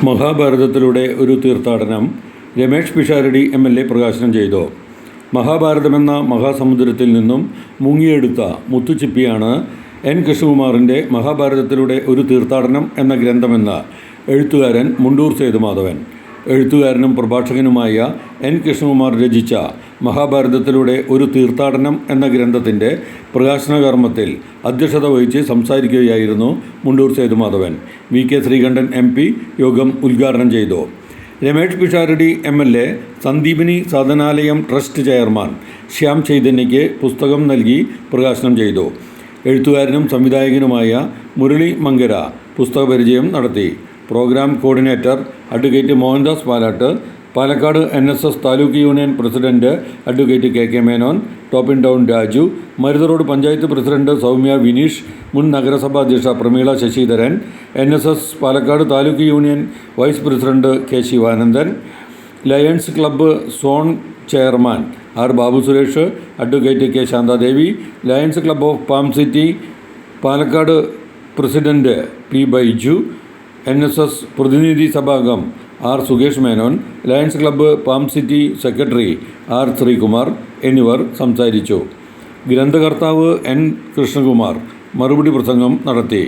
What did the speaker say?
മഹാഭാരതത്തിലൂടെ ഒരു തീർത്ഥാടനം രമേഷ് പിഷാരടി MLA പ്രകാശനം ചെയ്തു. മഹാഭാരതമെന്ന മഹാസമുദ്രത്തിൽ നിന്നും മുങ്ങിയെടുത്ത മുത്തുച്ചിപ്പിയാണ് N. കൃഷ്ണകുമാറിൻ്റെ മഹാഭാരതത്തിലൂടെ ഒരു തീർത്ഥാടനം എന്ന ഗ്രന്ഥമെന്ന് എഴുത്തുകാരൻ മുണ്ടൂർ സേതുമാധവൻ. എഴുത്തുകാരനും പ്രഭാഷകനുമായ N. കൃഷ്ണകുമാർ രചിച്ച മഹാഭാരതത്തിലൂടെ ഒരു തീർത്ഥാടനം എന്ന ഗ്രന്ഥത്തിൻ്റെ പ്രകാശന കർമ്മത്തിൽ അധ്യക്ഷത വഹിച്ച് സംസാരിക്കുകയായിരുന്നു മുണ്ടൂർ സേതുമാധവൻ. VK ശ്രീകണ്ഠൻ MP യോഗം ഉദ്ഘാടനം ചെയ്തു. Ramesh Pisharody MLA Sandeepani Sadhanalayam trust chairman Shyam ചൈതന്യയ്ക്ക് പുസ്തകം നൽകി പ്രകാശനം ചെയ്തു. എഴുത്തുകാരനും സംവിധായകനുമായ മുരളി മങ്കര പുസ്തക പരിചയം നടത്തി. Program coordinator advocate Mohandas Palat, Palakkad NSS taluk union president advocate KK Menon, Top In Town Raju, Marutharode panchayat president Soumya Vineesh, മുൻ നഗരസഭാ അധ്യക്ഷ Prameela Sasidharan, NSS Palakkad taluk union vice president K. Sivanandan, Lions Club zone chairman R. Babu Suresh, advocate K. Santhadevi, Lions Club of Palm City Palakkad president P. Baiju, NSS പ്രതിനിധി സഭാംഗം R. Sukesh Menon, Lions Club Palm City secretary R. Sreekumar എന്നിവർ സംസാരിച്ചു. ഗ്രന്ഥകർത്താവ് N. Krishnakumar മറുപടി പ്രസംഗം നടത്തി.